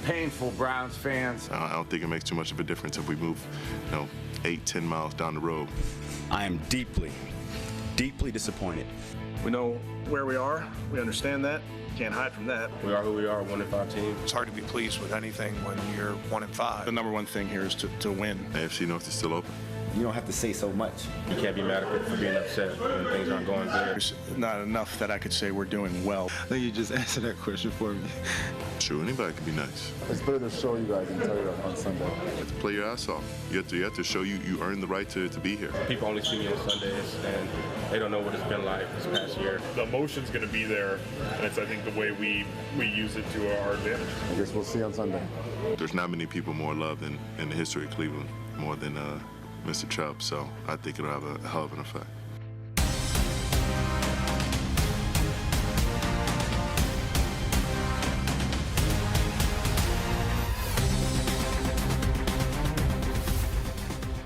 painful, Browns fans. I don't think it makes too much of a difference if we move, 8-10 miles down the road. I am deeply, deeply disappointed. We know where we are. We understand that. Can't hide from that. We are who we are, 1-5 team. It's hard to be pleased with anything when you're 1-5. The number one thing here is to win. AFC North is still open. You don't have to say so much. You can't be mad at people for being upset when things aren't going good. There's not enough that I could say we're doing well. I think you just answered that question for me. Sure, anybody can be nice. It's better to show you guys and tell you that on Sunday. You have to play your ass off. You have to show you earned the right to be here. People only see me on Sundays, and they don't know what it's been like this past year. The emotion's going to be there, and it's, I think, the way we use it to our advantage. I guess we'll see on Sunday. There's not many people more loved in the history of Cleveland, more than Mr. Chubb, so I think it'll have a hell of an effect.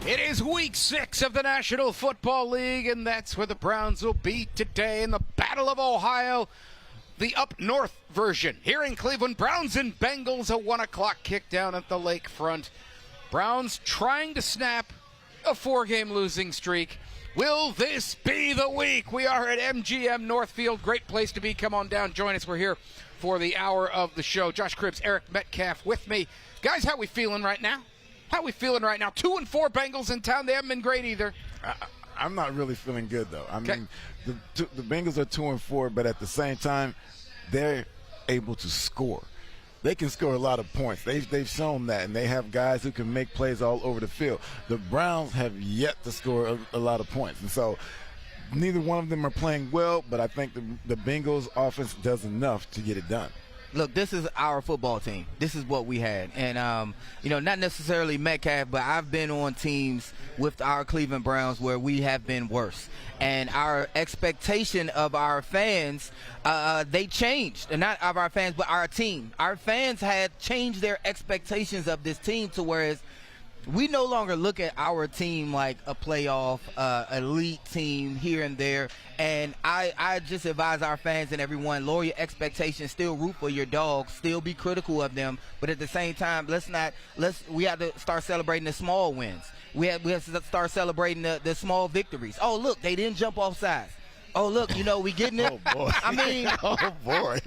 It is week 6 of the National Football League, and that's where the Browns will be today in the Battle of Ohio, the up north version. Here in Cleveland, Browns and Bengals, a 1 o'clock kick down at the lakefront. Browns trying to snap a 4-game losing streak. Will this be the week? We are at MGM Northfield. Great place to be. Come on down. Join us. We're here for the hour of the show. Josh Cribbs, Eric Metcalf with me. Guys, how we feeling right now? 2-4 Bengals in town. They haven't been great either. I'm not really feeling good, though. I mean, the Bengals are 2-4, but at the same time, they're able to score. They can score a lot of points. They've shown that, and they have guys who can make plays all over the field. The Browns have yet to score a lot of points, and so neither one of them are playing well, but I think the Bengals offense does enough to get it done. Look, this is our football team. This is what we had. And, not necessarily Metcalf, but I've been on teams with our Cleveland Browns where we have been worse. And our expectation of our fans, they changed. And not of our fans, but our team. Our fans had changed their expectations of this team to whereas we no longer look at our team like a playoff, elite team here and there. And I just advise our fans and everyone, lower your expectations, still root for your dogs, still be critical of them. But at the same time, we have to start celebrating the small wins. We have to start celebrating the small victories. Oh, look, they didn't jump off sides. Oh, look, we getting it. Oh, boy. I mean, oh, boy.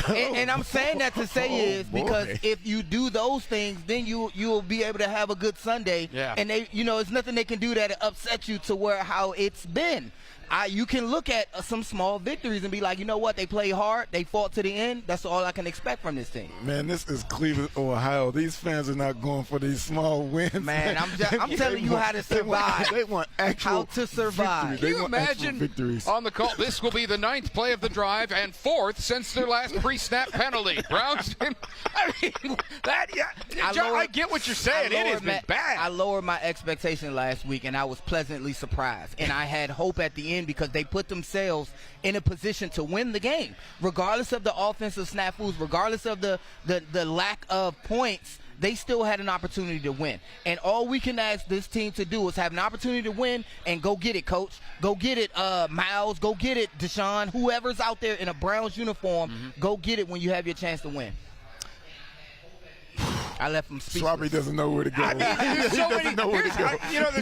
And I'm saying that to say because if you do those things, then you'll be able to have a good Sunday. Yeah. And it's nothing they can do that upset you to where how it's been. You can look at some small victories and be like, you know what? They played hard. They fought to the end. That's all I can expect from this team. Man, this is Cleveland, Ohio. These fans are not going for these small wins. Man, I'm telling you how to survive. They want actual how to survive. Can you imagine on the call? This will be the 9th play of the drive and 4th since their last pre-snap penalty. Browns. I get what you're saying. It has been bad. I lowered my expectation last week, and I was pleasantly surprised. And I had hope at the end because they put themselves in a position to win the game, regardless of the offensive snafus, regardless of the lack of points. They still had an opportunity to win. And all we can ask this team to do is have an opportunity to win and go get it, Coach. Go get it, Miles. Go get it, Deshaun. Whoever's out there in a Browns uniform, go get it when you have your chance to win. I left him speechless. Schwab doesn't know where to go. There's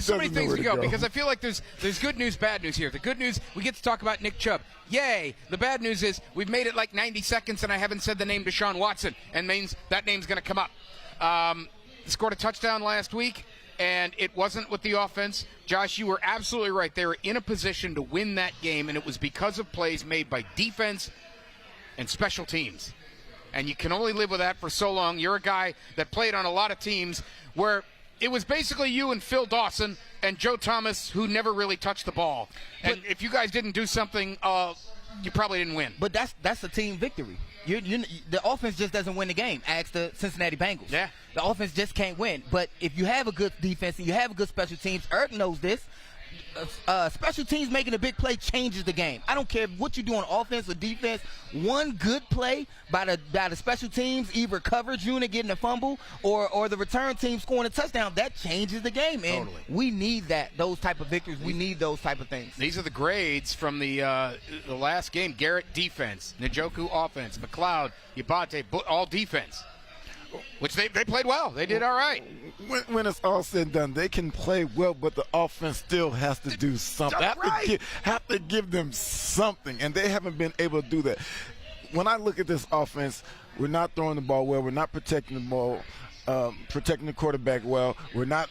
so many things to go because I feel like there's good news, bad news here. The good news, we get to talk about Nick Chubb. Yay. The bad news is we've made it like 90 seconds and I haven't said the name Deshaun Watson, and means that name's going to come up. Scored a touchdown last week, and it wasn't with the offense. Josh, you were absolutely right. They were in a position to win that game, and it was because of plays made by defense and special teams. And you can only live with that for so long. You're a guy that played on a lot of teams where it was basically you and Phil Dawson and Joe Thomas who never really touched the ball. And if you guys didn't do something, you probably didn't win. But that's a team victory. The offense just doesn't win the game. Ask the Cincinnati Bengals. Yeah. The offense just can't win. But if you have a good defense and you have a good special teams, Eric knows this. Special teams making a big play changes the game. I don't care what you do on offense or defense. One good play by the special teams, either coverage unit getting a fumble or the return team scoring a touchdown, that changes the game. And we need those type of victories. We need those type of things. These are the grades from the last game. Garrett defense, Njoku offense, McLeod, Yabate, all defense. Which they played well. They did all right. When it's all said and done, they can play well, but the offense still has to do something. Have to give them something, and they haven't been able to do that. When I look at this offense, we're not throwing the ball well. We're not protecting the ball, protecting the quarterback well. We're not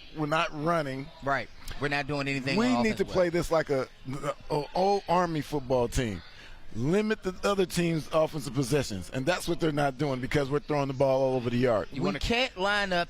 running. Right. We're not doing anything. We need to play this like a old Army football team. Limit the other team's offensive possessions, and that's what they're not doing because we're throwing the ball all over the yard. We can't line up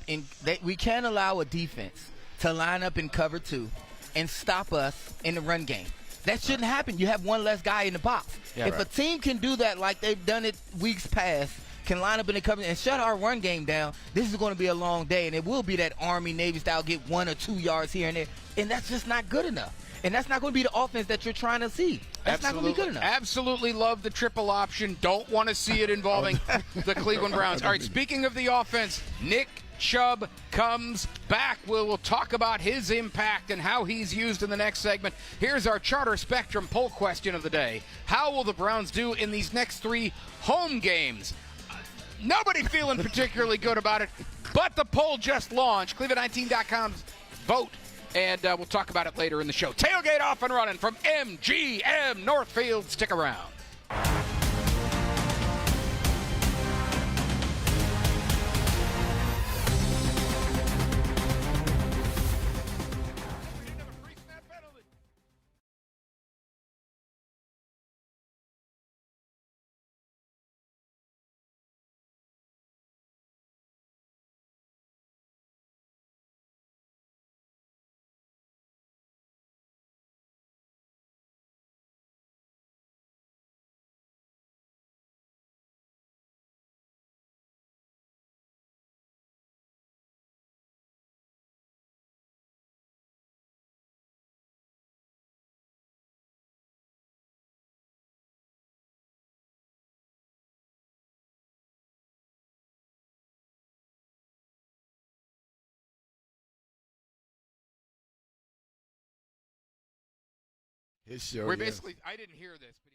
we can't allow a defense to line up in cover 2 and stop us in the run game. That shouldn't happen. You have one less guy in the box. Yeah, if a team can do that like they've done it weeks past, can line up in the cover and shut our run game down, this is going to be a long day, and it will be that Army, Navy style, get 1 or 2 yards here and there, and that's just not good enough. And that's not going to be the offense that you're trying to see. That's not going to be good enough. Absolutely love the triple option. Don't want to see it involving the Cleveland Browns. All right, speaking of the offense, Nick Chubb comes back. We'll talk about his impact and how he's used in the next segment. Here's our Charter Spectrum poll question of the day. How will the Browns do in these next 3 home games? Nobody feeling particularly good about it, but the poll just launched. Cleveland19.com's vote. And we'll talk about it later in the show. Tailgate off and running from MGM Northfield. Stick around. His show, We're basically, I didn't hear this, but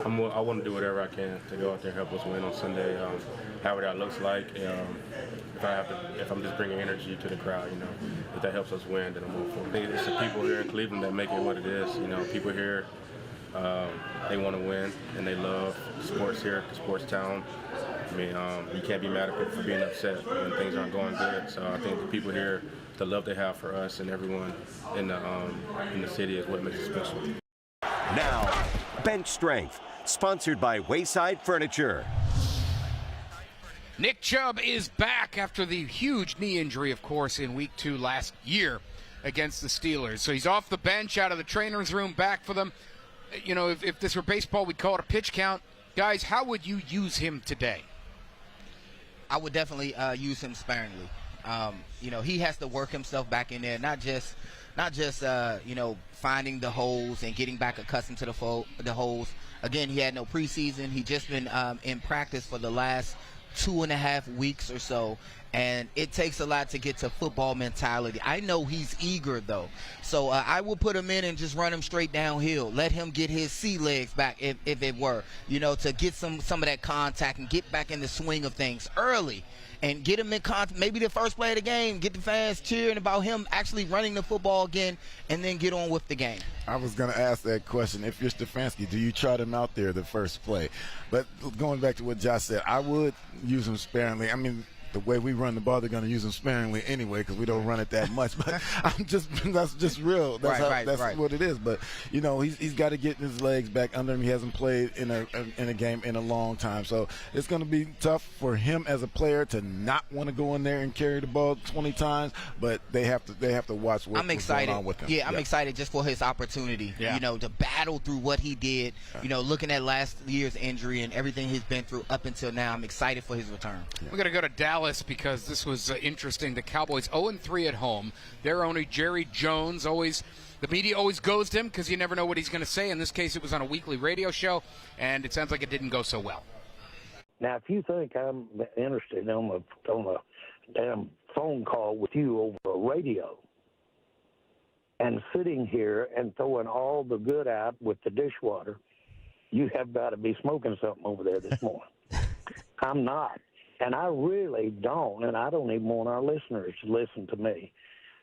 I want to do whatever I can to go out there and help us win on Sunday, however that looks like. If I'm just bringing energy to the crowd, if that helps us win, then I'll move forward. I think it's the people here in Cleveland that make it what it is. People here, they want to win and they love sports here, the sports town. I mean, you can't be mad at people for being upset when things aren't going good. So I think the people here, the love they have for us and everyone in the city is what makes it special. Now, Bench Strength, sponsored by Wayside Furniture. Nick Chubb is back after the huge knee injury, of course, in Week 2 last year against the Steelers. So he's off the bench, out of the trainer's room, back for them. If this were baseball, we'd call it a pitch count. Guys, how would you use him today? I would definitely use him sparingly. He has to work himself back in there, not just finding the holes and getting back accustomed to the holes. Again, he had no preseason. He just been in practice for the last 2.5 weeks or so, and it takes a lot to get to football mentality. I know he's eager, though, so I will put him in and just run him straight downhill. Let him get his sea legs back, if it were, to get some of that contact and get back in the swing of things early. And get him in contact, maybe the first play of the game, get the fans cheering about him actually running the football again, and then get on with the game. I was going to ask that question. If you're Stefanski, do you trot him out there the first play? But going back to what Josh said, I would use him sparingly. I mean, the way we run the ball, they're going to use him sparingly anyway because we don't run it that much. But that's just real. That's what it is. But he's got to get his legs back under him. He hasn't played in a game in a long time, so it's going to be tough for him as a player to not want to go in there and carry the ball 20 times. But they have to watch what's going on with him. Yeah, I'm excited just for his opportunity. Yeah. To battle through what he did. Looking at last year's injury and everything he's been through up until now, I'm excited for his return. Yeah. We're going to go to Dallas because this was interesting. The Cowboys 0-3 at home. Their owner, Jerry Jones, the media always goes to him because you never know what he's going to say. In this case, it was on a weekly radio show, and it sounds like it didn't go so well. Now, if you think I'm interested on a damn phone call with you over a radio and sitting here and throwing all the good out with the dishwater, you have got to be smoking something over there this morning. I'm not. And I really don't, and I don't even want our listeners to listen to me,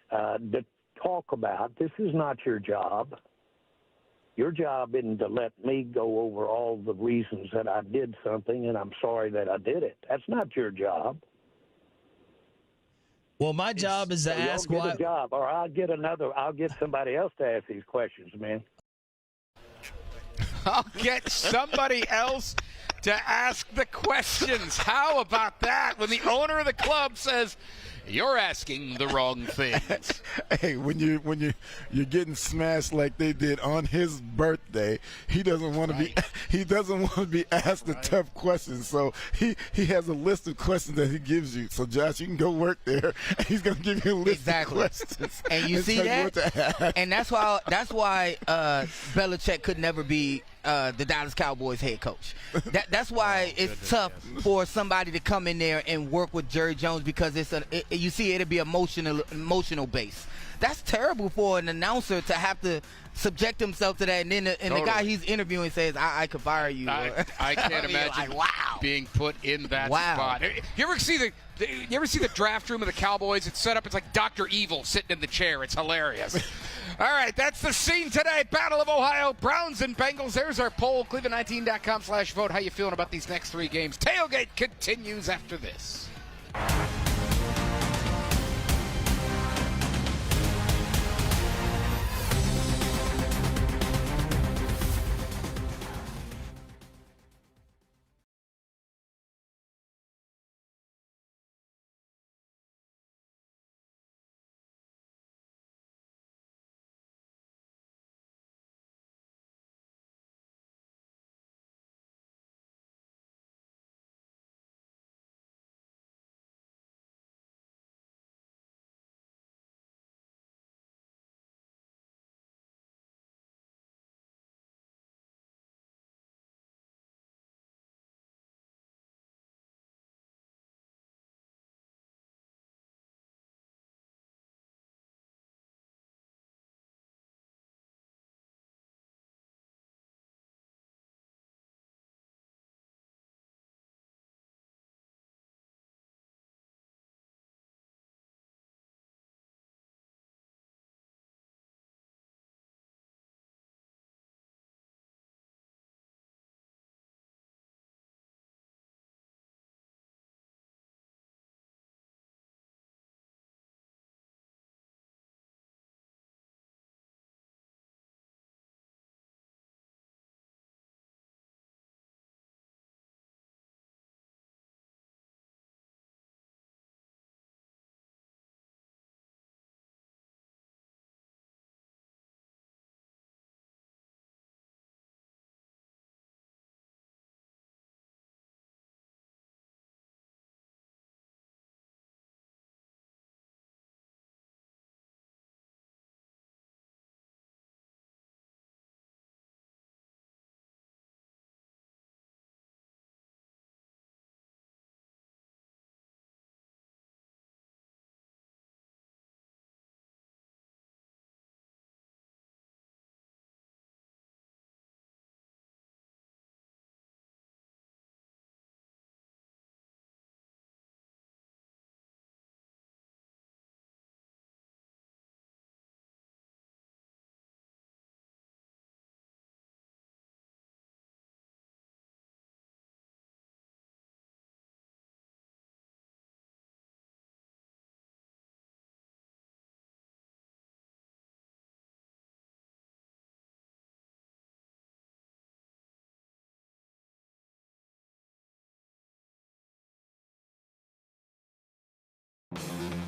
to talk about this is not your job. Your job isn't to let me go over all the reasons that I did something and I'm sorry that I did it. That's not your job. Well, my job is to ask why. Job, or I'll get somebody else to ask these questions, man. I'll get somebody else to ask the questions. How about that? When the owner of the club says, you're asking the wrong things. Hey, when you're getting smashed like they did on his birthday, he doesn't want to be asked the tough questions. So he has a list of questions that he gives you. So Josh, you can go work there, and he's going to give you a list of questions. And you see that? And that's why Belichick could never be the Dallas Cowboys head coach. That's why it's tough for somebody to come in there and work with Jerry Jones because you see it'll be emotional base. That's terrible for an announcer to have to subject himself to that, and then the guy he's interviewing says, I could fire you. I can't imagine being put in that spot. You ever see the draft room of the Cowboys? It's set up, it's like Dr. Evil sitting in the chair. It's hilarious. All right, that's the scene today. Battle of Ohio, Browns and Bengals. There's our poll, cleveland19.com/vote. How you feeling about these next 3 games? Tailgate continues after this.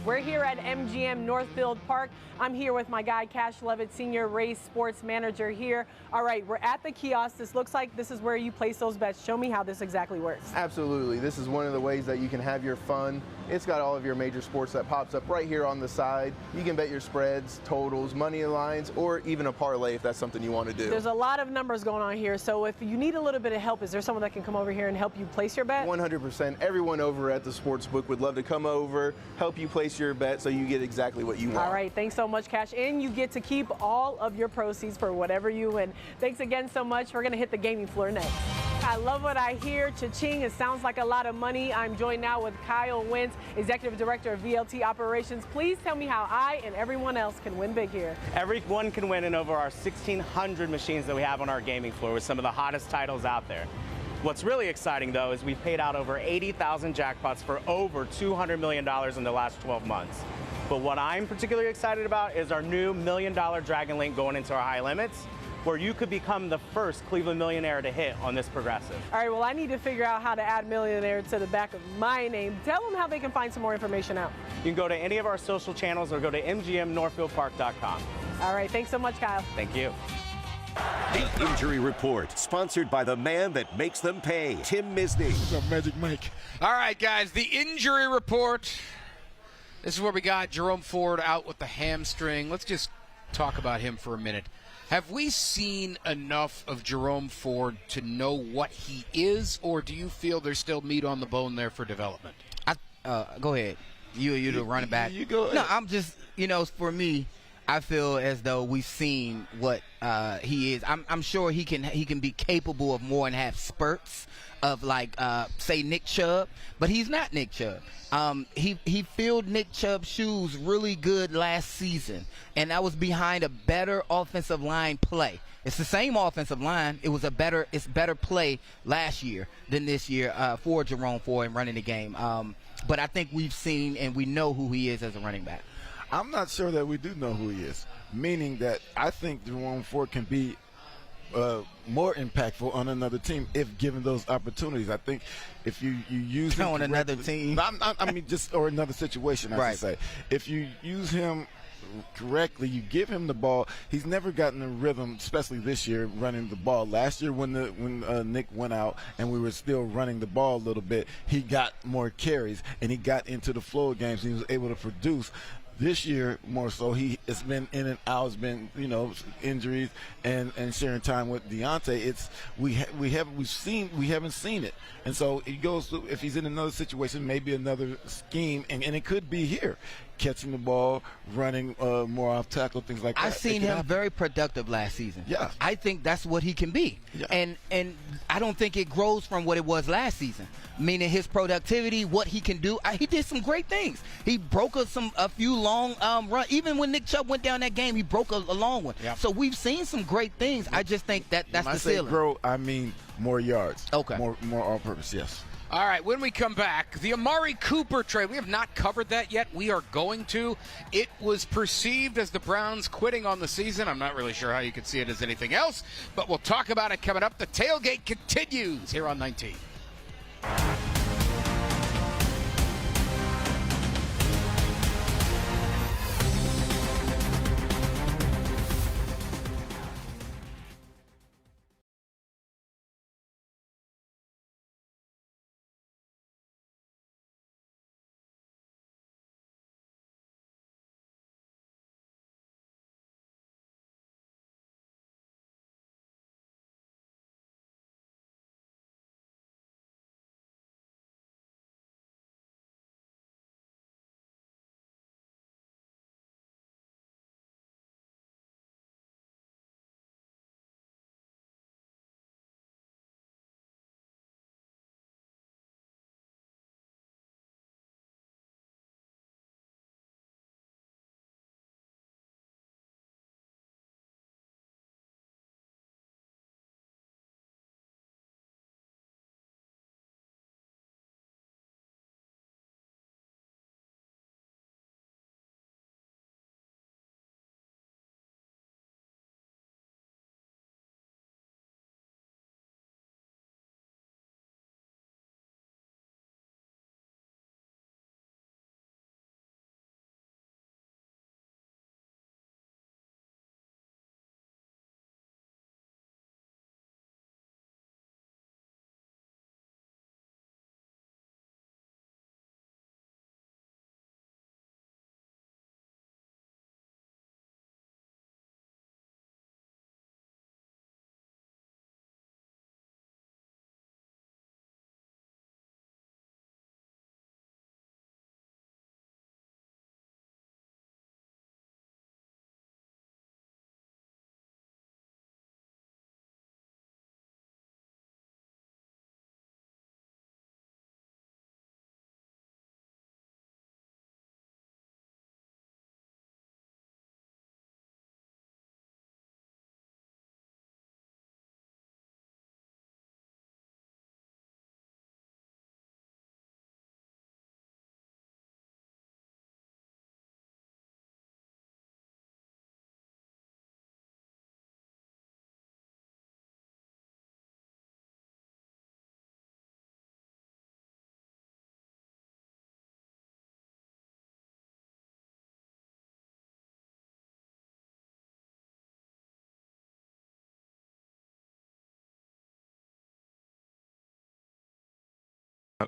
We're here at MGM Northfield Park. I'm here with my guy, Cash Levitt, Senior Race Sports Manager here. All right, we're at the kiosk. This looks like this is where you place those bets. Show me how this exactly works. Absolutely. This is one of the ways that you can have your fun. It's got all of your major sports that pops up right here on the side. You can bet your spreads, totals, money lines, or even a parlay if that's something you want to do. There's a lot of numbers going on here, so if you need a little bit of help, is there someone that can come over here and help you place your bet? 100%. Everyone over at the Sportsbook would love to come over, help you place your bet so you get exactly what you want. All right, thanks so much, Cash. And you get to keep all of your proceeds for whatever you win. Thanks again so much. We're going to hit the gaming floor next. I love what I hear. Cha-ching, it sounds like a lot of money. I'm joined now with Kyle Wentz, Executive Director of VLT Operations. Please tell me how I and everyone else can win big here. Everyone can win in over our 1,600 machines that we have on our gaming floor with some of the hottest titles out there. What's really exciting, though, is we've paid out over 80,000 jackpots for over $200 million in the last 12 months. But what I'm particularly excited about is our new $1 million Dragon Link going into our high limits, where you could become the first Cleveland millionaire to hit on this progressive. All right, well, I need to figure out how to add millionaire to the back of my name. Tell them how they can find some more information out. You can go to any of our social channels or go to mgmnorthfieldpark.com. All right, thanks so much, Kyle. Thank you. The Injury Report, sponsored by the man that makes them pay, Tim Misney. What's up, Magic Mike? All right, guys, the Injury Report. This is where we got Jerome Ford out with the hamstring. Let's just talk about him for a minute. Have we seen enough of Jerome Ford to know what he is, or do you feel there's still meat on the bone there for development? Go ahead. You the running back. You go ahead. No, I'm just, for me, I feel as though we've seen what he is. I'm sure he can be capable of more and have spurts of say Nick Chubb, but he's not Nick Chubb. He filled Nick Chubb's shoes really good last season, and that was behind a better offensive line play. It's the same offensive line. It's better play last year than this year for Jerome Ford in running the game. But I think we've seen and we know who he is as a running back. I'm not sure that we do know who he is, meaning that I think Jerome Ford can be more impactful on another team if given those opportunities. I think if you use him on another team, or another situation, I should say. If you use him correctly, you give him the ball. He's never gotten a rhythm, especially this year, running the ball. Last year when Nick went out and we were still running the ball a little bit, he got more carries and he got into the flow of games and he was able to produce. This year, more so, it's been in and out. It's been, injuries and sharing time with Deontay. We haven't seen it, and so he goes through. If he's in another situation, maybe another scheme, and it could be here, catching the ball, running more off tackle, things like that. I've seen him very productive last season. Yeah, I think that's what he can be, and I don't think it grows from what it was last season. Meaning his productivity, what he can do. He did some great things. He broke a few long runs. Even when Nick Chubb went down that game, he broke a long one. Yeah. So we've seen some great things. I just think that's the ceiling. When I say grow, I mean more yards. Okay. More all-purpose, yes. All right, when we come back, the Amari Cooper trade. We have not covered that yet. We are going to. It was perceived as the Browns quitting on the season. I'm not really sure how you could see it as anything else, but we'll talk about it coming up. The Tailgate continues here on 19.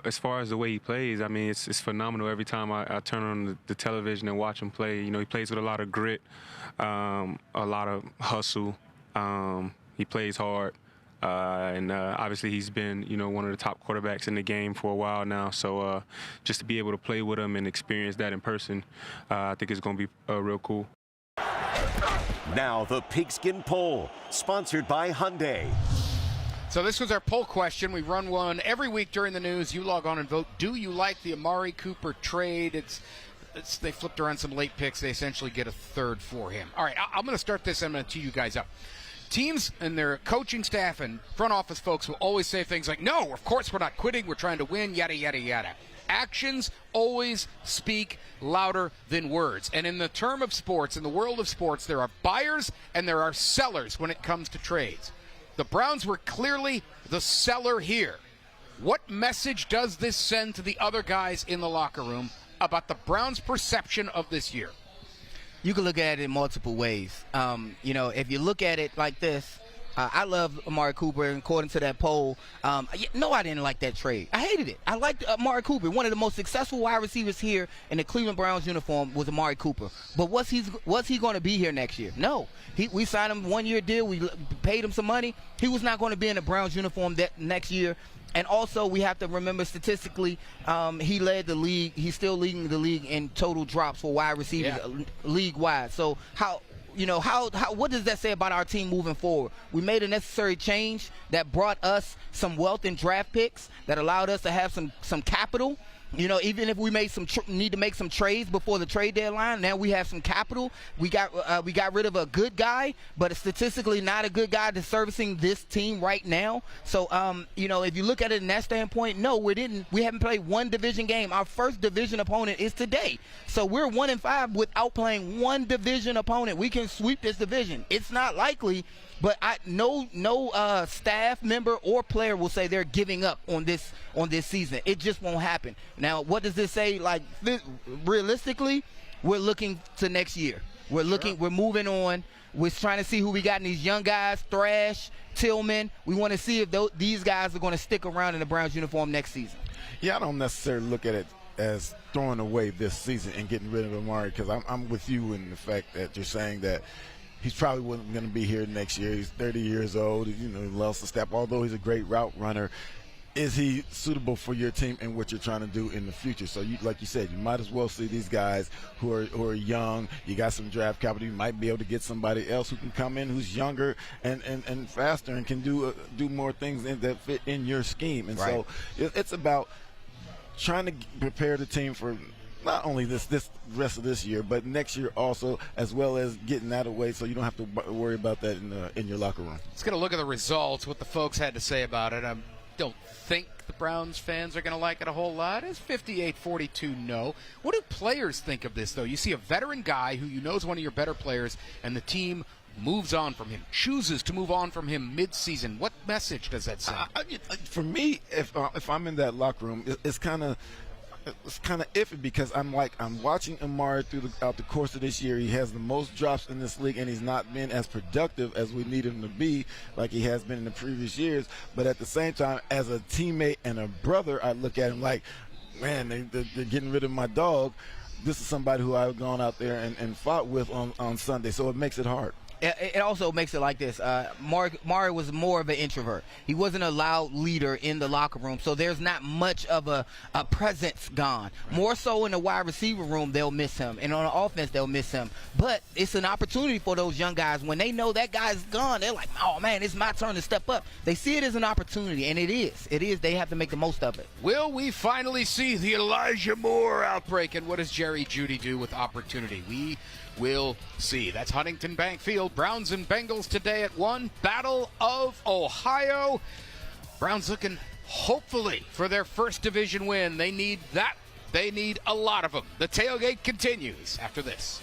as far as the way he plays, I mean, it's phenomenal. Every time I turn on the television and watch him play, you know, he plays with a lot of grit, a lot of hustle. He plays hard. And obviously he's been, you know, one of the top quarterbacks in the game for a while now. So just to be able to play with him and experience that in person, I think it's going to be real cool. Now the Pigskin Poll, sponsored by Hyundai. So this was our poll question. We run one every week during the news. You log on and vote. Do you like the Amari Cooper trade? They flipped around some late picks. They essentially get a third for him. All right, I'm going to start this. I'm going to tee you guys up. Teams and their coaching staff and front office folks will always say things like, no, of course we're not quitting. We're trying to win, yada, yada, yada. Actions always speak louder than words. And in the term of sports, in the world of sports, there are buyers and there are sellers when it comes to trades. The Browns were clearly the seller here. What message does this send to the other guys in the locker room about the Browns' perception of this year? You can look at it in multiple ways. You know, if you look at it like this, I love Amari Cooper, and according to that poll, no, I didn't like that trade. I hated it. I liked Amari Cooper. One of the most successful wide receivers here in the Cleveland Browns uniform was Amari Cooper. But was he going to be here next year? No. We signed him 1-year deal. We paid him some money. He was not going to be in the Browns uniform that next year. And also, we have to remember statistically, he led the league. He's still leading the league in total drops for wide receivers league-wide. So what does that say about our team moving forward? We made a necessary change that brought us some wealth in draft picks that allowed us to have some capital. You know, even if we made need to make some trades before the trade deadline, now we have some capital. We got rid of a good guy, but statistically not a good guy that's servicing this team right now. So, you know, if you look at it in that standpoint, no, we haven't played one division game. Our first division opponent is today. So we're 1-5 without playing one division opponent. We can sweep this division. It's not likely. But no staff member or player will say they're giving up on this season. It just won't happen. Now, what does this say? Like, realistically, we're looking to next year. We're moving on. We're trying to see who we got in these young guys, Thrash, Tillman. We want to see if these guys are going to stick around in the Browns uniform next season. Yeah, I don't necessarily look at it as throwing away this season and getting rid of Amari, because I'm with you in the fact that you're saying that he's probably wasn't going to be here next year. He's 30 years old. You know, he loves to step. Although he's a great route runner, is he suitable for your team and what you're trying to do in the future? So, like you said, you might as well see these guys who are young. You got some draft capital. You might be able to get somebody else who can come in who's younger and faster and can do more things that fit in your scheme. And so it's about trying to prepare the team for not only this rest of this year, but next year also, as well as getting that away so you don't have to worry about that in your locker room. Let's get a look at the results, what the folks had to say about it. I don't think the Browns fans are going to like it a whole lot. It's 58-42 no. What do players think of this, though? You see a veteran guy who you know is one of your better players, and the team moves on from him, chooses to move on from him mid-season. What message does that send? For me, if I'm in that locker room, it's kind of iffy, because I'm watching Amari throughout the course of this year. He has the most drops in this league, and he's not been as productive as we need him to be, like he has been in the previous years. But at the same time, as a teammate and a brother, I look at him like, man, they're getting rid of my dog. This is somebody who I've gone out there and fought with on Sunday, so it makes it hard. It also makes it like this. Mari was more of an introvert. He wasn't a loud leader in the locker room, so there's not much of a presence gone. More so in the wide receiver room, they'll miss him, and on the offense, they'll miss him. But it's an opportunity for those young guys. When they know that guy's gone, they're like, oh, man, it's my turn to step up. They see it as an opportunity, and it is. It is. They have to make the most of it. Will we finally see the Elijah Moore outbreak, and what does Jerry Jeudy do with opportunity? We will see. That's Huntington Bank Field. Browns and Bengals today at 1. Battle of Ohio. Browns looking, hopefully, for their first division win. They need that. They need a lot of them. The tailgate continues after this.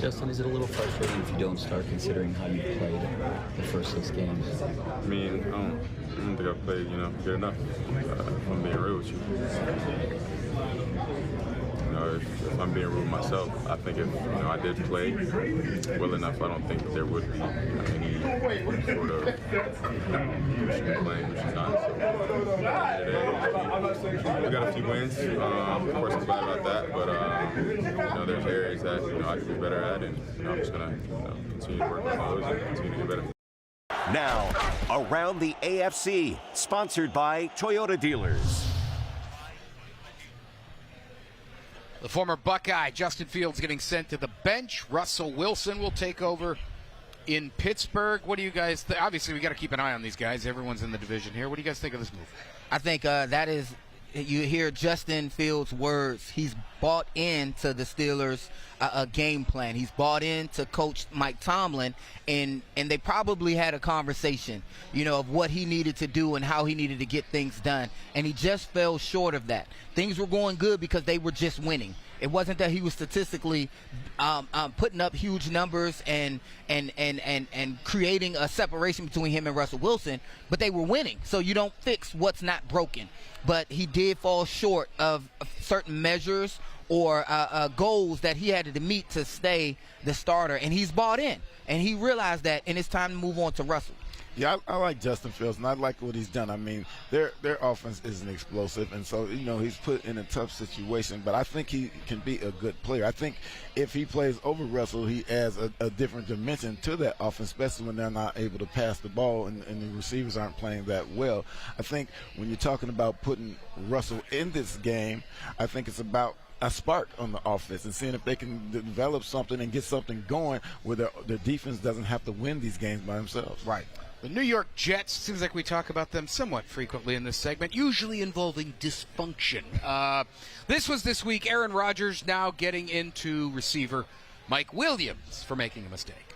Justin, is it a little frustrating if you don't start, considering how you played the first 6 games? I mean, I don't think I've played, good enough. If I'm being real with you. If I'm being real with myself, I think if I did play well enough, I don't think that there would be any sort of playing, which is not. So, we got a few wins. Of course, I'm glad about that, but there's areas that I could be better at, and I'm just gonna continue to work on those and continue to get better. Now, around the AFC, sponsored by Toyota Dealers. The former Buckeye, Justin Fields, getting sent to the bench. Russell Wilson will take over in Pittsburgh. What do you guys think? Obviously, we got to keep an eye on these guys. Everyone's in the division here. What do you guys think of this move? I think that is, you hear Justin Fields' words. He's bought into the Steelers' game plan. He's bought into Coach Mike Tomlin, and they probably had a conversation, of what he needed to do and how he needed to get things done. And he just fell short of that. Things were going good because they were just winning. It wasn't that he was statistically putting up huge numbers and creating a separation between him and Russell Wilson, but they were winning. So you don't fix what's not broken. But he did fall short of certain measures or goals that he had to meet to stay the starter. And he's bought in. And he realized that, and it's time to move on to Russell. Yeah, I like Justin Fields, and I like what he's done. I mean, their offense isn't explosive, and so, he's put in a tough situation, but I think he can be a good player. I think if he plays over Russell, he adds a different dimension to that offense, especially when they're not able to pass the ball and the receivers aren't playing that well. I think when you're talking about putting Russell in this game, I think it's about a spark on the offense and seeing if they can develop something and get something going where their defense doesn't have to win these games by themselves. Right. The New York Jets, seems like we talk about them somewhat frequently in this segment, usually involving dysfunction. This was this week. Aaron Rodgers now getting into receiver Mike Williams for making a mistake.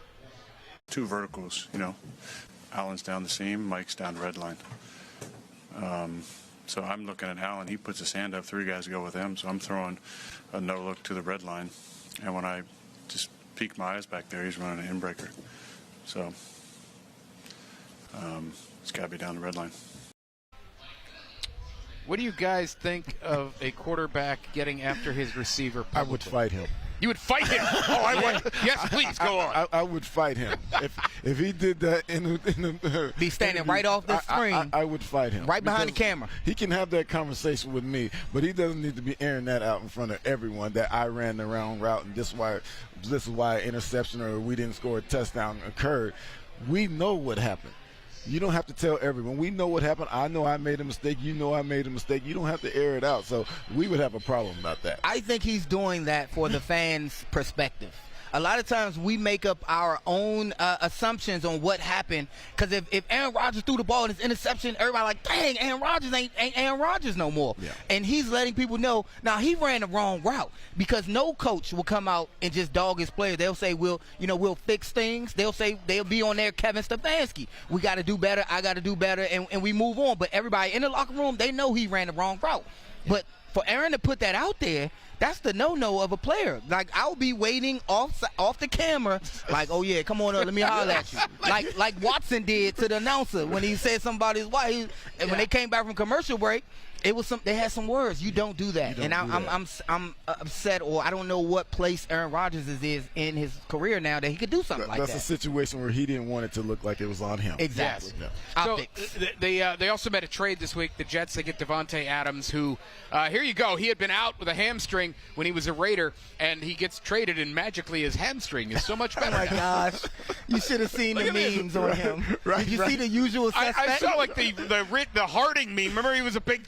2 verticals, Allen's down the seam, Mike's down the red line. So I'm looking at Allen. He puts his hand up, 3 guys go with him, so I'm throwing a no-look to the red line. And when I just peek my eyes back there, he's running an inbreaker. So it's got to be down the red line. What do you guys think of a quarterback getting after his receiver publicly? I would fight him. You would fight him? Oh, I would. Yes, please, go on. I would fight him. If he did that in the be standing right off the screen. I would fight him. Right behind the camera. He can have that conversation with me, but he doesn't need to be airing that out in front of everyone that I ran the wrong route and this is why an interception or we didn't score a touchdown occurred. We know what happened. You don't have to tell everyone. We know what happened. I know I made a mistake. You know I made a mistake. You don't have to air it out. So we would have a problem about that. I think he's doing that for the fans' perspective. A lot of times we make up our own assumptions on what happened. Because if Aaron Rodgers threw the ball in his interception, everybody like, dang, Aaron Rodgers ain't Aaron Rodgers no more. Yeah. And he's letting people know, now he ran the wrong route. Because no coach will come out and just dog his players. They'll say, we'll fix things. They'll say they'll be on there, Kevin Stefanski. We got to do better. I got to do better. And we move on. But everybody in the locker room, they know he ran the wrong route. But for Aaron to put that out there, that's the no-no of a player. Like, I'll be waiting off the camera, like, oh, yeah, come on up, let me holler at you. Like Watson did to the announcer when he said somebody's wife. And when they came back from commercial break, they had some words. You don't do that. I'm upset, or I don't know what place Aaron Rodgers is in his career now that he could do something like that. That's a situation where he didn't want it to look like it was on him. Exactly. Yes. So they also made a trade this week. The Jets, they get Devontae Adams, who, here you go, he had been out with a hamstring when he was a Raider, and he gets traded, and magically his hamstring is so much better. Oh, my gosh. You should have seen the memes on him. Did you see the usual suspect? I saw, like, the Harding meme. Remember, he was a big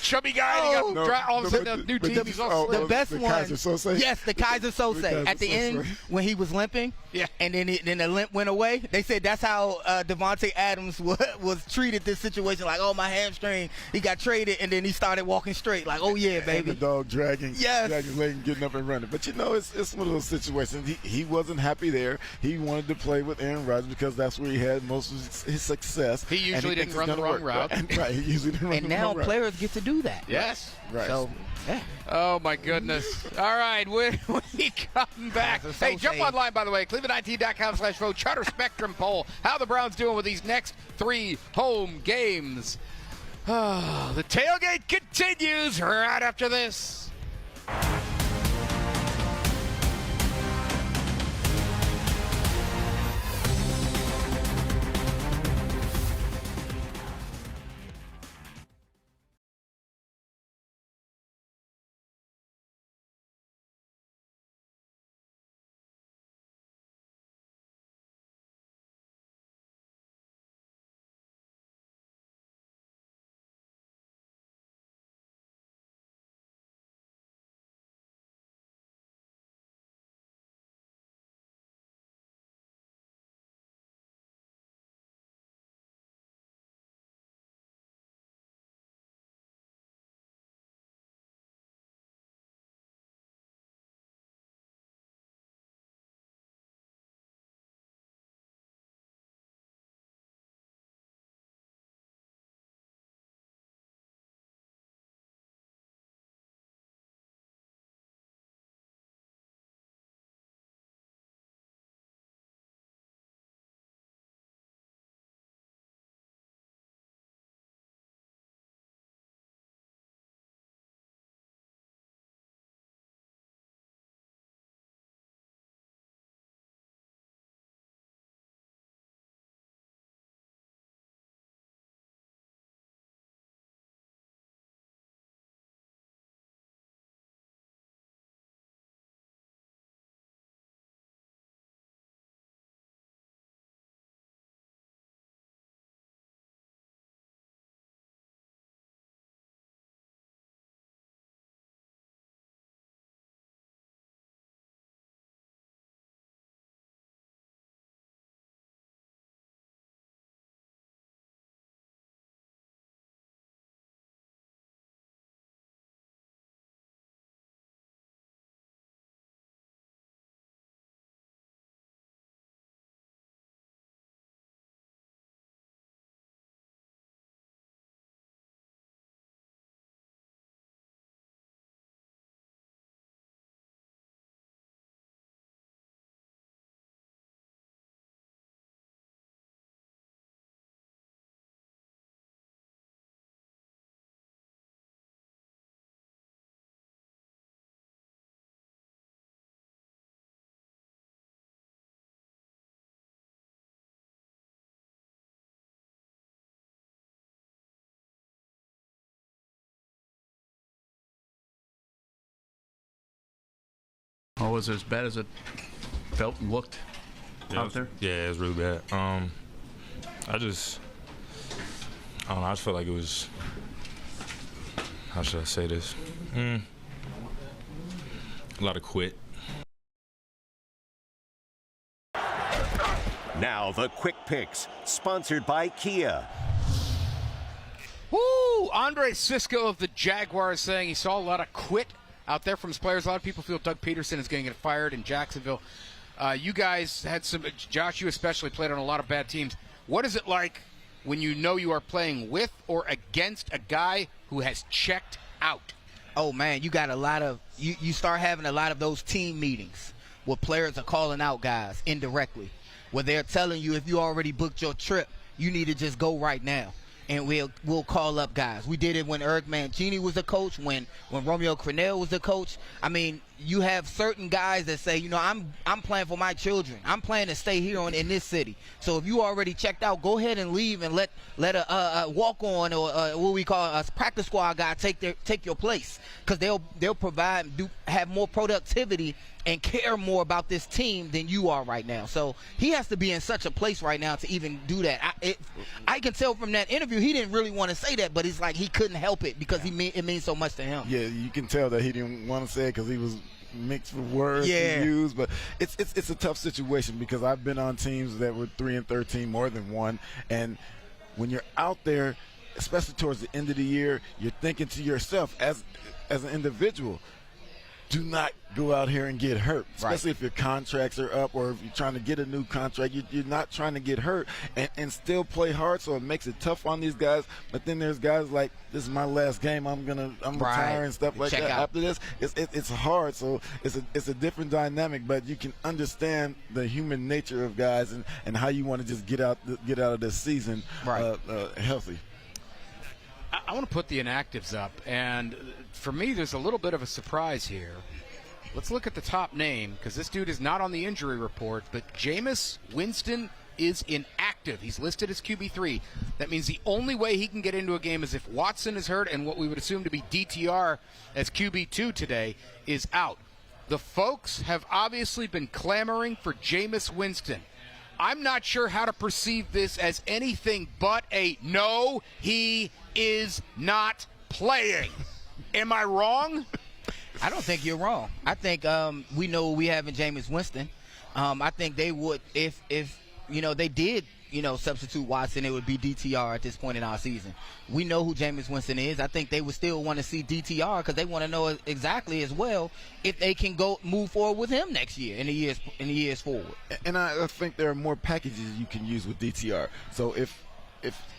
chubby guy, and he got all of a sudden the new team. He's all the best one. Kaiser Sose? Yes, the Kaiser Sose. At the end, when he was limping, and then the limp went away, they said that's how Devontae Adams was treated this situation. Like, oh, my hamstring. He got traded, and then he started walking straight. Like, oh, yeah, baby. And the dog dragging his leg and getting up and running. But, it's one of those situations. He wasn't happy there. He wanted to play with Aaron Rodgers because that's where he had most of his success. He usually didn't run the wrong route. Right, he usually didn't run the wrong route. And now players get get to do that. Yes. Right. So, yeah. Oh, my goodness. All right, when we come back. Hey, jump online, by the way, clevelandit.com/vote, Charter Spectrum poll. How the Browns doing with these next 3 home games? The tailgate continues right after this. Oh, was it as bad as it felt and looked out there? Yeah, it was really bad. I don't know, I just felt like it was, how should I say this? A lot of quit. Now the quick picks, sponsored by Kia. Woo! Andre Sisco of the Jaguars saying he saw a lot of quit out there from his players. A lot of people feel Doug Peterson is going to get fired in Jacksonville. You guys had some, Josh, you especially played on a lot of bad teams. What is it like when you know you are playing with or against a guy who has checked out? Oh, man, you got a lot of – you start having a lot of those team meetings where players are calling out guys indirectly, where they're telling you if you already booked your trip, you need to just go right now. And we'll call up guys. We did it when Eric Mancini was the coach, when Romeo Crennel was the coach. I mean, you have certain guys that say, you know, I'm playing for my children. I'm playing to stay here in this city. So if you already checked out, go ahead and leave and let a walk on or what we call a practice squad guy take your place, because they'll provide have more productivity and care more about this team than you are right now. So he has to be in such a place right now to even do that. I can tell from that interview he didn't really want to say that, but it's like he couldn't help it because it means so much to him. Yeah, you can tell that he didn't want to say it because he was mixed with words to use, but it's a tough situation because I've been on teams that were 3-13, more than one, and when you're out there, especially towards the end of the year, you're thinking to yourself as an individual, do not go out here and get hurt, especially if your contracts are up or if you're trying to get a new contract. You're not trying to get hurt and still play hard, so it makes it tough on these guys. But then there's guys like, this is my last game, I'm retiring and stuff like that. After this, it's hard, so it's a different dynamic. But you can understand the human nature of guys and how you want to just get out of this season healthy. I want to put the inactives up, and for me, there's a little bit of a surprise here. Let's look at the top name, because this dude is not on the injury report, but Jameis Winston is inactive. He's listed as QB3. That means the only way he can get into a game is if Watson is hurt, and what we would assume to be DTR as QB2 today is out. The folks have obviously been clamoring for Jameis Winston. I'm not sure how to perceive this as anything but a no, he is not playing. Am I wrong? I don't think you're wrong. I think we know we have in Jameis Winston. I think they would, if they did, substitute Watson, it would be DTR at this point in our season. We know who Jameis Winston is. I think they would still want to see DTR because they want to know exactly as well if they can move forward with him next year in the years forward. And I think there are more packages you can use with DTR. So if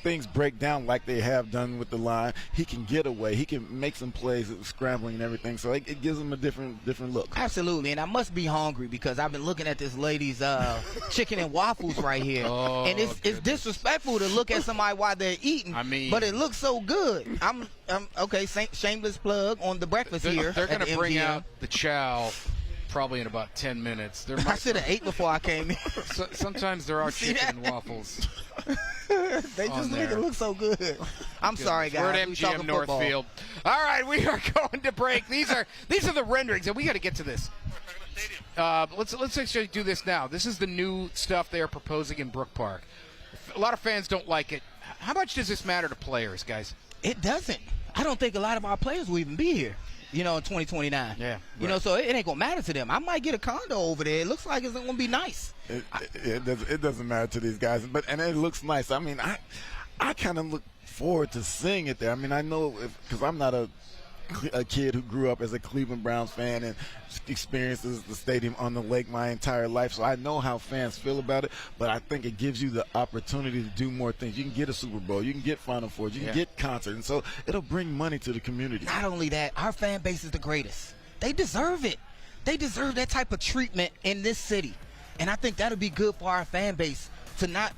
things break down like they have done with the line, he can get away. He can make some plays, scrambling and everything. So it gives him a different look. Absolutely, and I must be hungry because I've been looking at this lady's chicken and waffles right here, and it's disrespectful to look at somebody while they're eating. But it looks so good. I'm okay. Shameless plug on the breakfast here. They're going to bring out the chow probably in about 10 minutes. I should have ate before I came in. Sometimes there are chicken and waffles. They just make it look so good. I'm sorry, guys. We're at MGM Northfield. All right, we are going to break. These are the renderings, and we got to get to this. Let's actually do this now. This is the new stuff they are proposing in Brook Park. A lot of fans don't like it. How much does this matter to players, guys? It doesn't. I don't think a lot of our players will even be here. In 2029. Yeah. So it ain't going to matter to them. I might get a condo over there. It looks like it's going to be nice. It doesn't matter to these guys. And it looks nice. I mean, I kind of look forward to seeing it there. I mean, I know because I'm not a kid who grew up as a Cleveland Browns fan and experiences the stadium on the lake my entire life, so I know how fans feel about it, but I think it gives you the opportunity to do more things. You can get a Super Bowl, you can get Final Four, you can get concerts, and so it'll bring money to the community. Not only that, our fan base is the greatest. They deserve it. They deserve that type of treatment in this city, and I think that'll be good for our fan base to not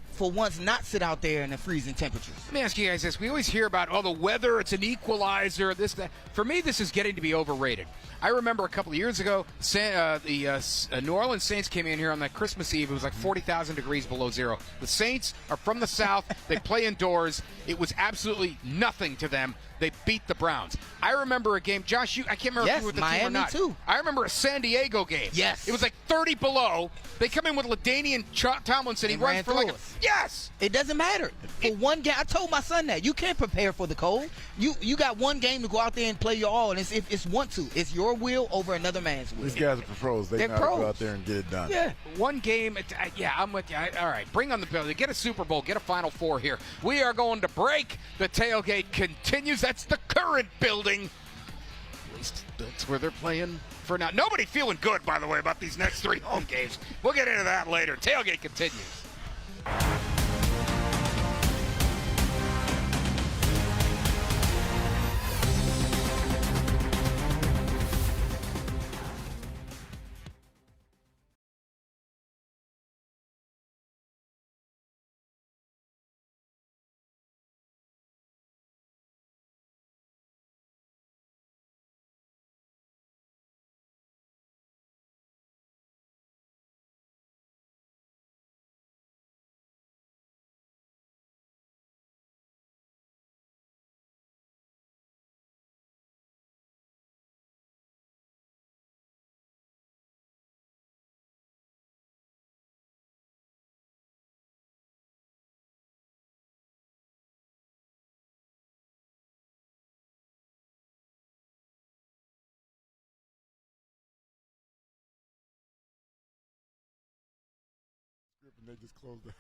sit out there in the freezing temperatures. Let me ask you guys this. We always hear about, the weather, it's an equalizer, this, that. For me, this is getting to be overrated. I remember a couple of years ago, the New Orleans Saints came in here on that Christmas Eve. It was like 40,000 degrees below zero. The Saints are from the South. They play indoors. It was absolutely nothing to them. They beat the Browns. I remember a game, Josh, I can't remember if you were with the Miami team or not. Too. I remember a San Diego game. Yes. It was like 30 below. They come in with LaDainian Tomlinson. He runs for like yes. It doesn't matter. For one game, I told my son that. You can't prepare for the cold. You got one game to go out there and play your all, and it's want to. It's your will over another man's will. These guys are pros. They're know how to go out there and get it done. Yeah. One game. I'm with you. All right. Bring on the bill. Get a Super Bowl. Get a Final Four here. We are going to break. The tailgate continues. That's the current building. At least that's where they're playing for now. Nobody feeling good, by the way, about these next 3 home games. We'll get into that later. Tailgate continues. And they just closed it.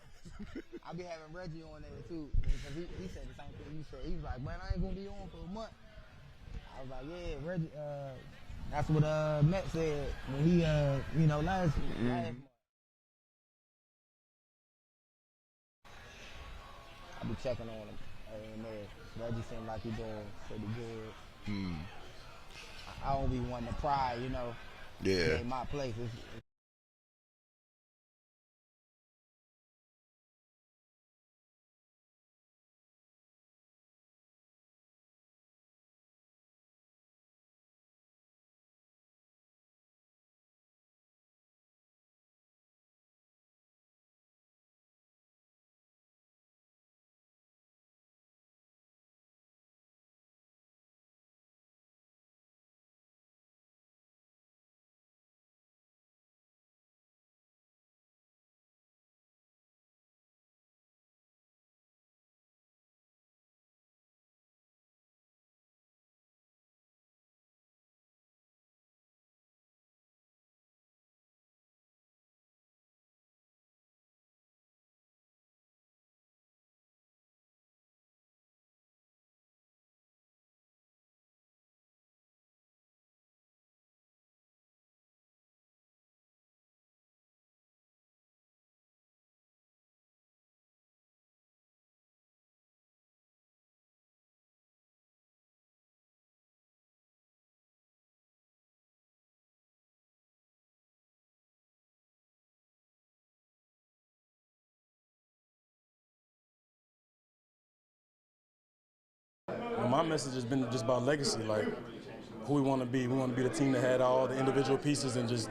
I'll be having Reggie on there too because he said the same thing you said. He was like, man, I ain't gonna be on for a month. I was like, yeah, Reggie. That's what Met said when he, last. I be checking on him. That just seemed like he doing pretty good. I don't be wanting to pry, Yeah. In my place. My message has been just about legacy, like who we want to be. We want to be the team that had all the individual pieces and just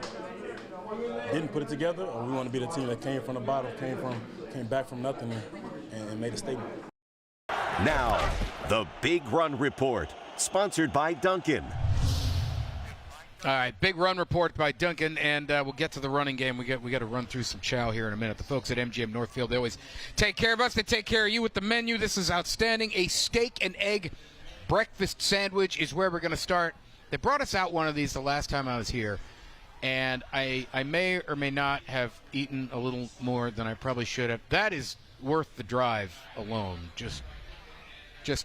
didn't put it together, or we want to be the team that came from the bottom, came back from nothing and made a statement. Now, the Big Run Report, sponsored by Dunkin'. All right, big run report by Duncan, and we'll get to the running game. We got to run through some chow here in a minute. The folks at MGM Northfield, they always take care of us. They take care of you with the menu. This is outstanding. A steak and egg breakfast sandwich is where we're going to start. They brought us out one of these the last time I was here, and I may or may not have eaten a little more than I probably should have. That is worth the drive alone. Just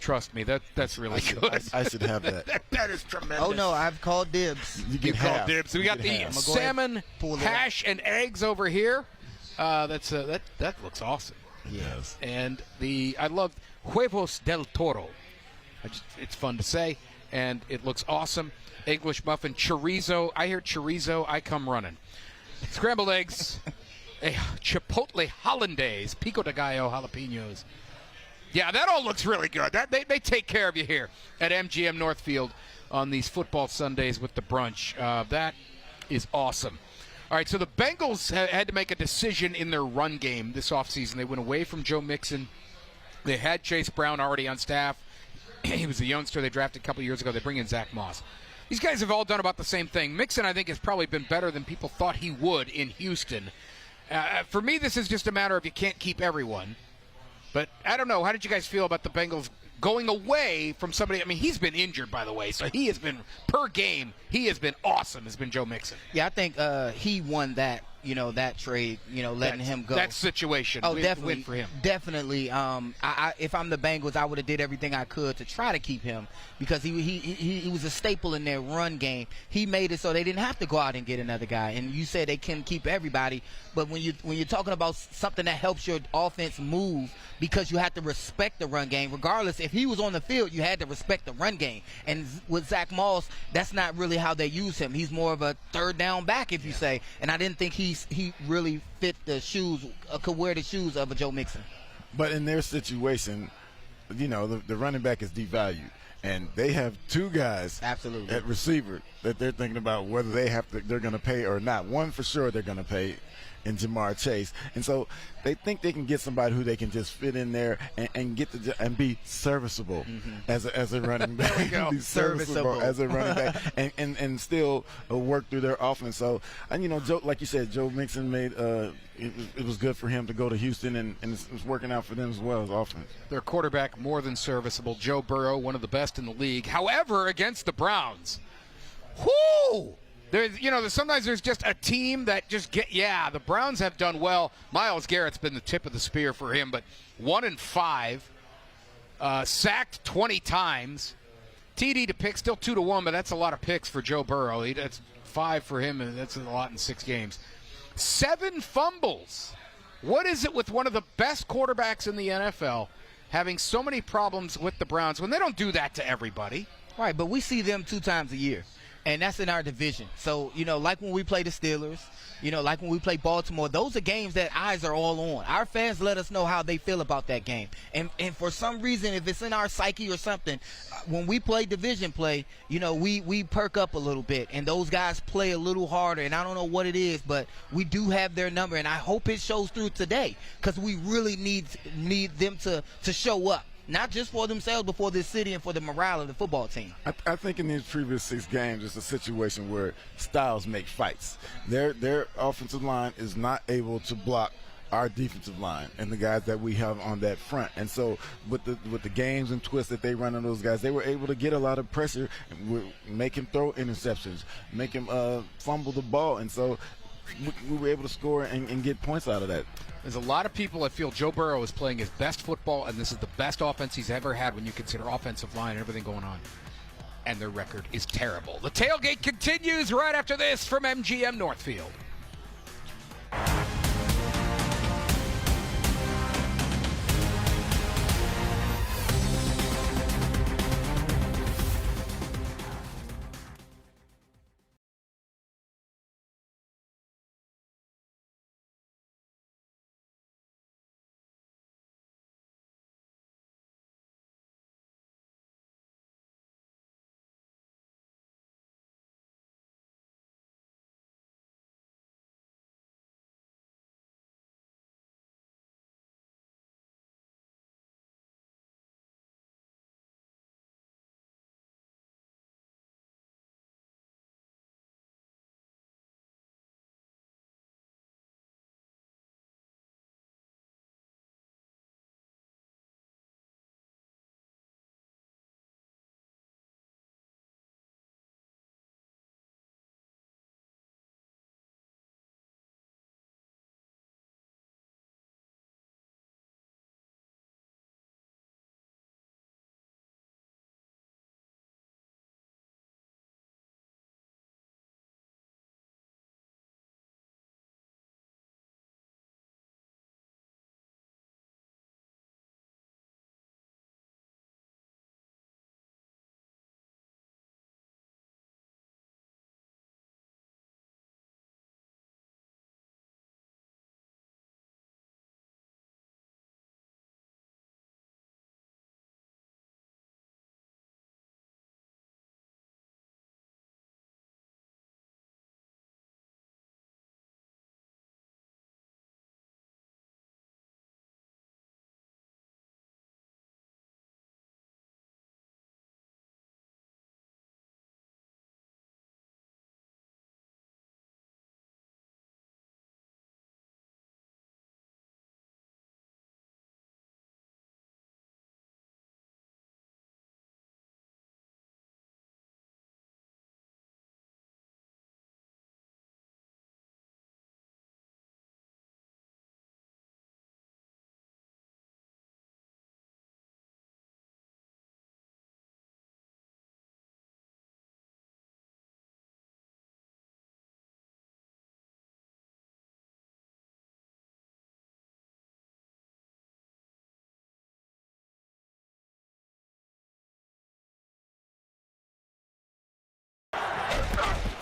trust me. That's really good. I should have that. That is tremendous. Oh no, I've called dibs. You called dibs. We got the salmon hash and eggs over here. That looks awesome. Yes. And I love huevos del toro. It's fun to say, and it looks awesome. English muffin, chorizo. I hear chorizo, I come running. Scrambled eggs, a chipotle hollandaise, pico de gallo jalapenos. Yeah, that all looks really good. They take care of you here at MGM Northfield on these football Sundays with the brunch. That is awesome. All right, so the Bengals had to make a decision in their run game this offseason. They went away from Joe Mixon. They had Chase Brown already on staff. He was a youngster they drafted a couple years ago. They bring in Zach Moss. These guys have all done about the same thing. Mixon, I think, has probably been better than people thought he would in Houston. For me, this is just a matter of you can't keep everyone. But I don't know. How did you guys feel about the Bengals going away from somebody? I mean, he's been injured, by the way, so he has been, per game, he has been awesome, has been Joe Mixon. Yeah, I think he won that, that trade, letting him go. That situation. Oh, definitely. Win for him. Definitely. If I'm the Bengals, I would have did everything I could to try to keep him because he was a staple in their run game. He made it so they didn't have to go out and get another guy. And you said they can keep everybody, but when you're talking about something that helps your offense move, because you have to respect the run game. Regardless, if he was on the field, you had to respect the run game. And with Zach Moss, that's not really how they use him. He's more of a third down back, if you say. And I didn't think he really fit the shoes, could wear the shoes of a Joe Mixon. But in their situation, the running back is devalued. And they have two guys absolutely at receiver that they're thinking about whether they're going to pay or not. One for sure they're going to pay in Jamar Chase, and so they think they can get somebody who they can just fit in there and get and be serviceable as a running back. Be serviceable as a running back and still work through their offense. So, and Joe, like you said, Joe Mixon made it was good for him to go to Houston, and it's working out for them as well as offense. Their quarterback more than serviceable. Joe Burrow, one of the best in the league. However, against the Browns, whoo! Sometimes there's just a team that just the Browns have done well. Myles Garrett's been the tip of the spear for him, but 1-5, sacked 20 times, TD to pick, still 2-1, but that's a lot of picks for Joe Burrow. That's 5 for him, and that's a lot in 6 games. 7 fumbles. What is it with one of the best quarterbacks in the NFL having so many problems with the Browns when they don't do that to everybody? Right, but we see them 2 times a year, and that's in our division. So, like when we play the Steelers, like when we play Baltimore, those are games that eyes are all on. Our fans let us know how they feel about that game. And for some reason, if it's in our psyche or something, when we play division play, we perk up a little bit, and those guys play a little harder, and I don't know what it is, but we do have their number, and I hope it shows through today because we really need them to show up. Not just for themselves, but for this city and for the morale of the football team. I think in these previous 6 games, it's a situation where styles make fights. Their offensive line is not able to block our defensive line and the guys that we have on that front. And so with the games and twists that they run on those guys, they were able to get a lot of pressure, make him throw interceptions, make him fumble the ball. And so we were able to score and get points out of that. There's a lot of people that feel Joe Burrow is playing his best football, and this is the best offense he's ever had when you consider offensive line and everything going on. And their record is terrible. The tailgate continues right after this from MGM Northfield.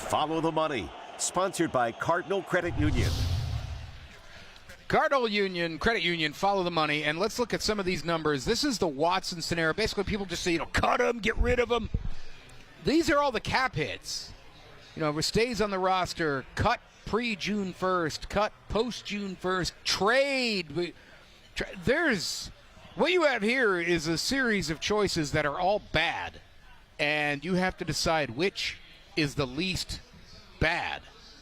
Follow the Money, sponsored by Cardinal Credit Union. Cardinal Union, Credit Union, follow the money. And let's look at some of these numbers. This is the Watson scenario. Basically, people just say, cut him, get rid of him. These are all the cap hits. Stays on the roster, cut pre-June 1st, cut post-June 1st, trade. What you have here is a series of choices that are all bad. And you have to decide which is the least bad.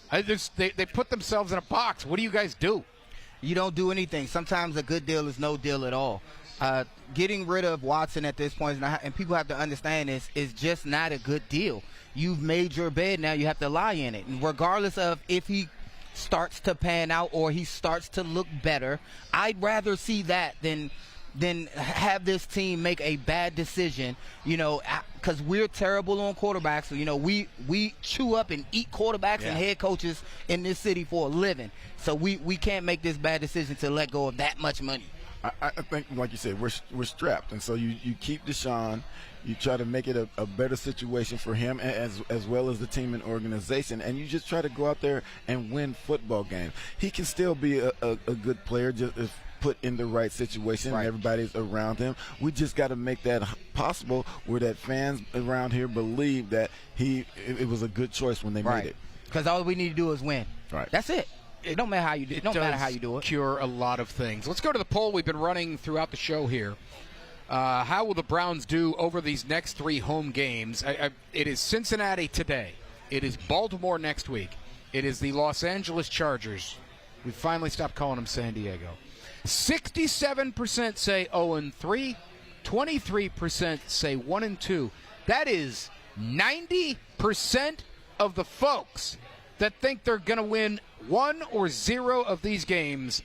They put themselves in a box. What do you guys do? You don't do anything. Sometimes a good deal is no deal at all. Getting rid of Watson at this point, and people have to understand this, is just not a good deal. You've made your bed, now you have to lie in it. And regardless of if he starts to pan out or he starts to look better, I'd rather see that than than have this team make a bad decision, because we're terrible on quarterbacks. So, we chew up and eat quarterbacks and head coaches in this city for a living. So we can't make this bad decision to let go of that much money. I think, like you said, we're strapped, and so you keep Deshaun. You try to make it a better situation for him as well as the team and organization, and you just try to go out there and win football games. He can still be a good player just if put in the right situation and everybody's around him. We just got to make that possible where that fans around here believe that it was a good choice when they made it. Because all we need to do is win. Right. That's it. It don't matter how you do it. Don't matter how you do it. Cure a lot of things. Let's go to the poll we've been running throughout the show here. How will the Browns do over these next 3 home games? It is Cincinnati today. It is Baltimore next week. It is the Los Angeles Chargers. We finally stopped calling them San Diego. 67% say 0-3. 23% say 1-2. That is 90% of the folks that think they're going to win 1 or 0 of these games.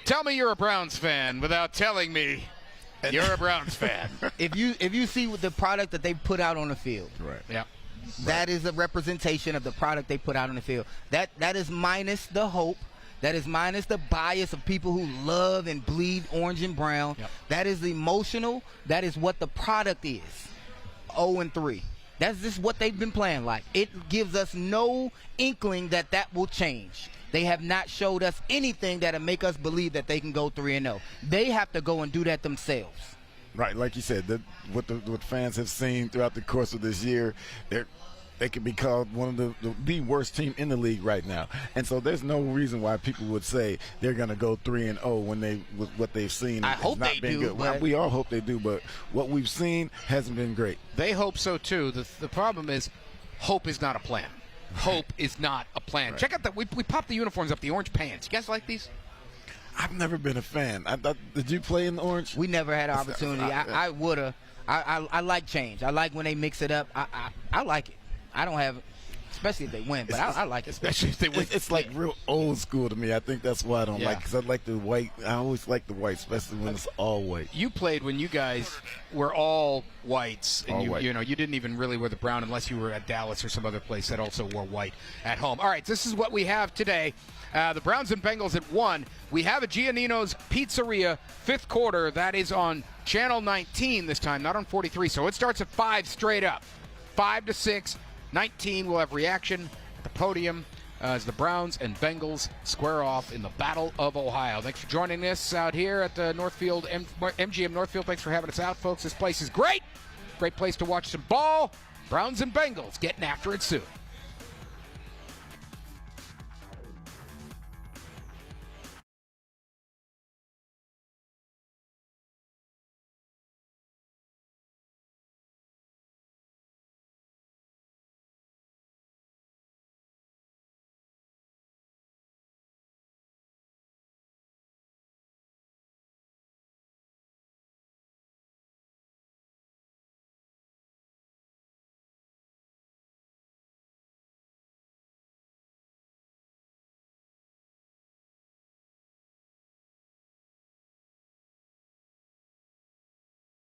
Tell me you're a Browns fan without telling me you're a Browns fan. If you see the product that they put out on the field, yeah, that is a representation of the product they put out on the field. That is minus the hope. That is minus the bias of people who love and bleed orange and brown. Yep. That is emotional. That is what the product is. 0-3. That's just what they've been playing like. It gives us no inkling that will change. They have not showed us anything that'll make us believe that they can go 3-0. They have to go and do that themselves. Right, like you said, what fans have seen throughout the course of this year, they could be called one of the worst team in the league right now. And so there's no reason why people would say they're going to go 3-0 when with what they've seen. I hope not they been do. Good. Well, we all hope they do, but what we've seen hasn't been great. They hope so too. The problem is, hope is not a plan. Hope is not a plan. Right. Check out we popped the uniforms up, the orange pants. You guys like these? I've never been a fan. Did you play in the orange? We never had an opportunity. I would have. I like change. I like when they mix it up. I like it. I don't have, especially if they win, but I like it. Especially if they win. It's like real old school to me. I think that's why I don't like it, because I like the white. I always like the white, especially when it's all white. You played when you guys were all whites, and you didn't even really wear the brown unless you were at Dallas or some other place that also wore white at home. All right, this is what we have today. The Browns and Bengals at 1. We have a Giannino's Pizzeria 5th quarter. That is on Channel 19 this time, not on 43. So it starts at 5 straight up. 5 to 6. 19, we'll have reaction at the podium as the Browns and Bengals square off in the Battle of Ohio. Thanks for joining us out here at the Northfield, MGM Northfield. Thanks for having us out, folks. This place is great. Great place to watch some ball. Browns and Bengals getting after it soon.